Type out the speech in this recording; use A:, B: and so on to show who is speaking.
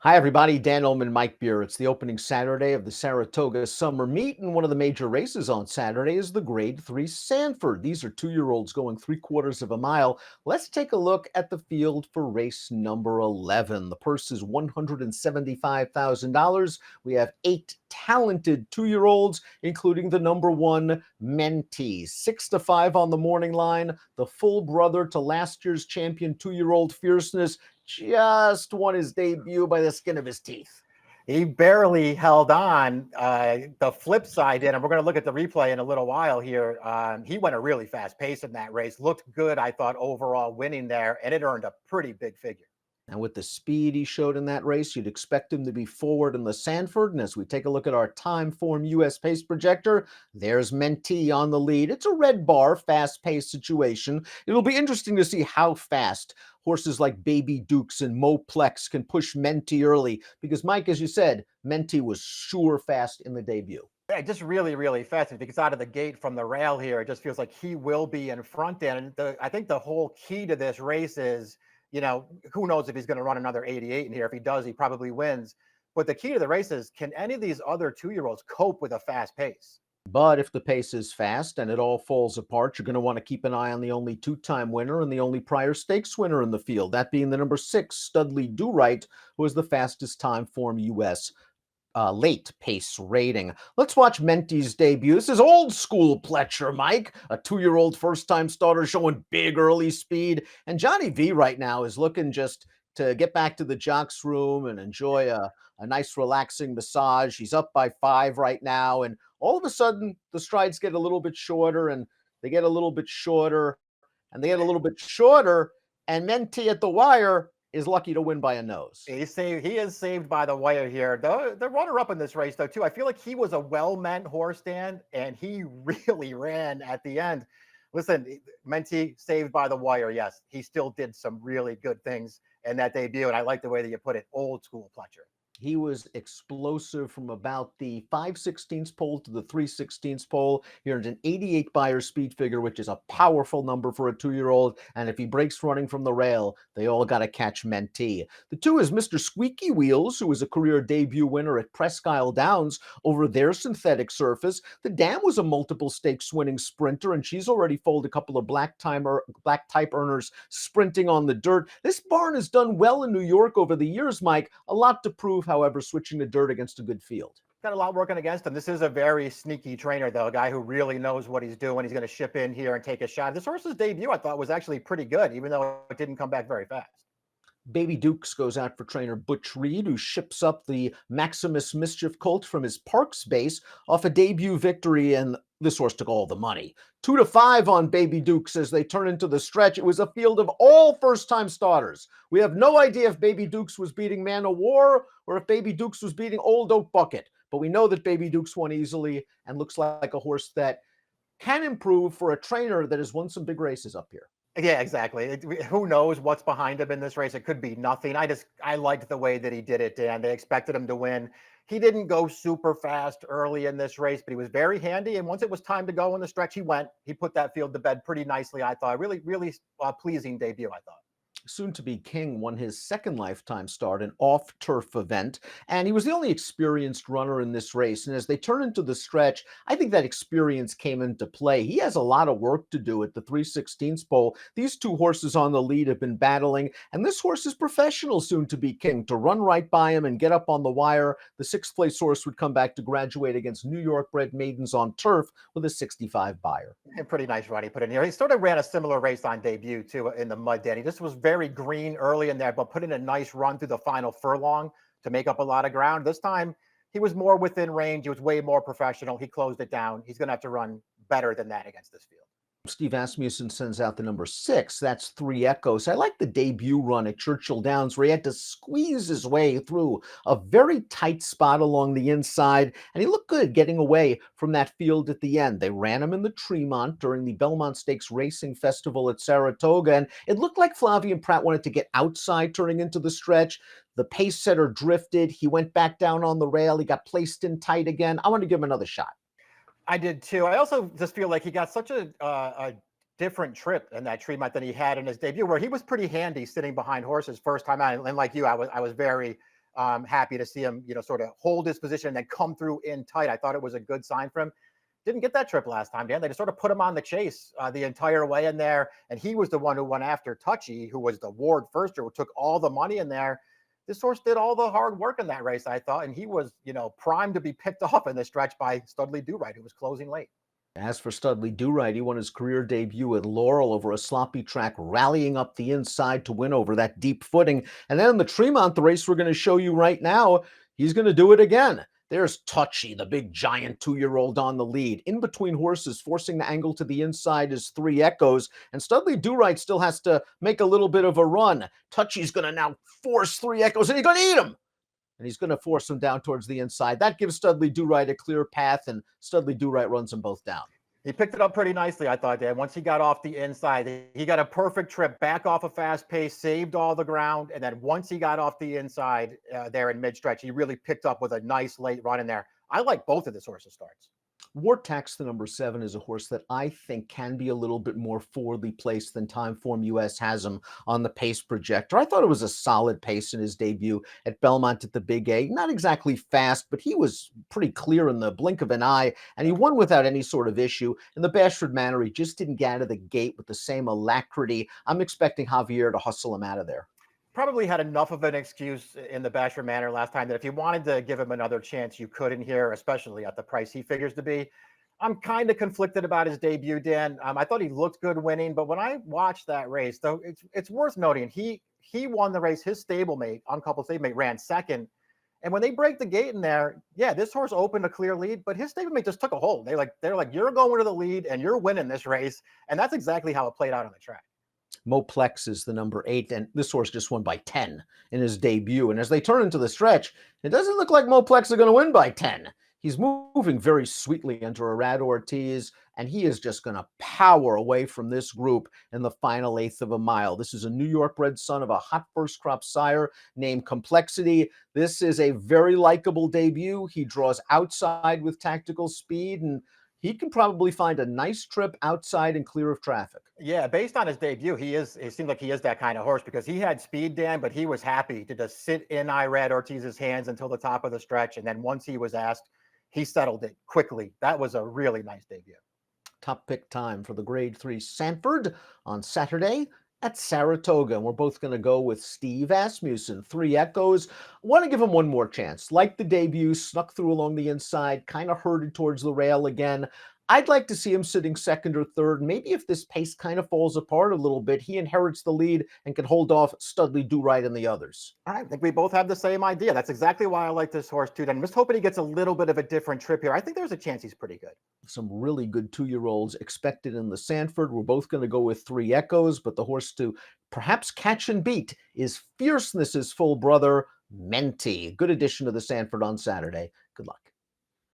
A: Hi, everybody. Dan Illman, Mike Beer. It's the opening Saturday of the Saratoga Summer Meet, and one of the major races on Saturday is the Grade 3 Sanford. These are two-year-olds going 3/4 of a mile. Let's take a look at the field for race number 11. The purse is $175,000. We have 8 talented two-year-olds, including the number 1 mentee. 6-5 on the morning line. The full brother to last year's champion two-year-old Fierceness just won his debut by the skin of his teeth.
B: He barely held on. The flip side did, and we're going to look at the replay in a little while here. He went a really fast pace in that race. Looked good, I thought, overall winning there, and it earned a pretty big figure.
A: And with the speed he showed in that race, you'd expect him to be forward in the Sanford. And as we take a look at our time form US pace projector, there's Mentee on the lead. It's a red bar, fast-paced situation. It'll be interesting to see how fast horses like Baby Dukes and Moplex can push Mentee early. Because, Mike, as you said, Mentee was sure fast in the debut.
B: Yeah, just really, really fast. If he gets out of the gate from the rail here, it just feels like he will be in front. And I think the whole key to this race is, who knows if he's going to run another 88 in here. If he does, he probably wins. But the key to the race is, can any of these other two-year-olds cope with a fast pace?
A: But if the pace is fast and it all falls apart, you're going to want to keep an eye on the only two-time winner and the only prior stakes winner in the field, that being the number 6, Studley Do Right, who is the fastest time form U.S. Late pace rating. Let's watch Mentee's debut. This is old school Pletcher, Mike. A 2-year-old first-time starter showing big early speed. And Johnny V right now is looking just to get back to the jocks room and enjoy a nice relaxing massage. He's up by 5 right now. And all of a sudden, the strides get a little bit shorter and they get a little bit shorter and they get a little bit shorter. And Mentee at the wire is lucky to win by a nose.
B: He is saved by the wire here. The runner-up in this race, though, too, I feel like he was a well-meant horse stand, and he really ran at the end. Listen, Mentee saved by the wire, yes. He still did some really good things in that debut, and I like the way that you put it, old school Pletcher.
A: He was explosive from about the 5/16 pole to the 3/16 pole. He earned an 88 Beyer speed figure, which is a powerful number for a 2-year-old. And if he breaks running from the rail, they all got to catch Mentee. The 2 is Mr. Squeaky Wheels, who was a career debut winner at Presque Isle Downs over their synthetic surface. The Dam was a multiple stakes winning sprinter, and she's already foaled a couple of black type earners sprinting on the dirt. This barn has done well in New York over the years, Mike. A lot to prove, however, switching to dirt against a good field.
B: Got a lot working against him. This is a very sneaky trainer, though, a guy who really knows what he's doing. He's going to ship in here and take a shot. This horse's debut, I thought, was actually pretty good, even though it didn't come back very fast.
A: Baby Dukes goes out for trainer Butch Reed, who ships up the Maximus Mischief colt from his Parks base off a debut victory, and this horse took all the money. 2-5 on Baby Dukes as they turn into the stretch. It was a field of all first-time starters. We have no idea if Baby Dukes was beating Man of War or if Baby Dukes was beating Old Oak Bucket, but we know that Baby Dukes won easily and looks like a horse that can improve for a trainer that has won some big races up here.
B: Yeah, exactly. Who knows what's behind him in this race? It could be nothing. I liked the way that he did it, Dan. They expected him to win. He didn't go super fast early in this race, but he was very handy. And once it was time to go in the stretch, he went. He put that field to bed pretty nicely, I thought. Really, really pleasing debut, I thought.
A: Soon-to-be King won his second lifetime start, an off-turf event, and he was the only experienced runner in this race. And as they turn into the stretch, I think that experience came into play. He has a lot of work to do at the 3/16 pole. These 2 horses on the lead have been battling, and this horse is professional, Soon-to-be King. To run right by him and get up on the wire, the 6th-place horse would come back to graduate against New York-bred maidens on turf with a 65 Beyer.
B: A pretty nice run he put in here. He sort of ran a similar race on debut, too, in the mud, Dan. He just was very green early in there, but put in a nice run through the final furlong to make up a lot of ground. This time, he was more within range. He was way more professional. He closed it down. He's going to have to run better than that against this field.
A: Steve Asmussen sends out the number 6. That's 3 Echoes. I like the debut run at Churchill Downs where he had to squeeze his way through a very tight spot along the inside, and he looked good getting away from that field at the end. They ran him in the Tremont during the Belmont Stakes Racing Festival at Saratoga, and it looked like Flavien Prat wanted to get outside turning into the stretch. The pace setter drifted. He went back down on the rail. He got placed in tight again. I want to give him another shot.
B: I did too. I also just feel like he got such a different trip in that Tremont than he had in his debut, where he was pretty handy sitting behind horses first time out. And like you, I was very Happy to see him, sort of hold his position and then come through in tight. I thought it was a good sign for him. Didn't get that trip last time, Dan. They just sort of put him on the chase the entire way in there. And he was the one who went after Touchy, who was the Ward firster, who took all the money in there. This horse did all the hard work in that race, I thought. And he was, primed to be picked off in the stretch by Studley Do Right, who was closing late.
A: As for Studley Do Right, he won his career debut at Laurel over a sloppy track, rallying up the inside to win over that deep footing. And then in the Tremont, the race we're going to show you right now, he's going to do it again. There's Touchy, the big giant 2-year-old on the lead. In between horses, forcing the angle to the inside is Three Echoes. And Studley Do Right still has to make a little bit of a run. Touchy's going to now force Three Echoes, and he's going to eat him. And he's going to force him down towards the inside. That gives Studley Do Right a clear path, and Studley Do Right runs them both down.
B: He picked it up pretty nicely, I thought, Dan. Once he got off the inside, he got a perfect trip back off a fast pace, saved all the ground. And then once he got off the inside there in mid-stretch, he really picked up with a nice late run in there. I like both of this horse's starts.
A: War Tax, the number 7, is a horse that I think can be a little bit more forwardly placed than Timeform US has him on the pace projector. I thought it was a solid pace in his debut at Belmont at the Big A. Not exactly fast, but he was pretty clear in the blink of an eye, and he won without any sort of issue. In the Bashford Manor, he just didn't get out of the gate with the same alacrity. I'm expecting Javier to hustle him out of there.
B: Probably had enough of an excuse in the Bashford Manor last time that if you wanted to give him another chance, you couldn't here, especially at the price he figures to be. I'm kind of conflicted about his debut, Dan. I thought he looked good winning, but when I watched that race, though, it's worth noting he won the race. His stablemate, uncoupled stablemate, ran second. And when they break the gate in there, yeah, this horse opened a clear lead, but his stablemate just took a hold. They're like, you're going to the lead and you're winning this race, and that's exactly how it played out on the track.
A: Moplex is the number 8, and this horse just won by 10 in his debut. And as they turn into the stretch, it doesn't look like Moplex are going to win by 10. He's moving very sweetly under Arad Ortiz, and he is just going to power away from this group in the final eighth of a mile. This is a New York-bred son of a hot first-crop sire named Complexity. This is a very likable debut. He draws outside with tactical speed, and he can probably find a nice trip outside and clear of traffic.
B: Yeah, based on his debut, it seemed like he is that kind of horse because he had speed, Dan, but he was happy to just sit in Irad Ortiz's hands until the top of the stretch. And then once he was asked, he settled it quickly. That was a really nice debut.
A: Top pick time for the Grade 3 Sanford on Saturday at Saratoga. And we're both going to go with Steve Asmussen. Three Echoes. Want to give him one more chance. Like the debut, snuck through along the inside, kind of herded towards the rail again. I'd like to see him sitting second or third. Maybe if this pace kind of falls apart a little bit, he inherits the lead and can hold off Studley Do Right and the others.
B: I think we both have the same idea. That's exactly why I like this horse too. I'm just hoping he gets a little bit of a different trip here. I think there's a chance he's pretty good.
A: Some really good 2-year-olds expected in the Sanford. We're both going to go with Three Echoes, but the horse to perhaps catch and beat is Fierceness's full brother, Menti. Good addition to the Sanford on Saturday. Good luck.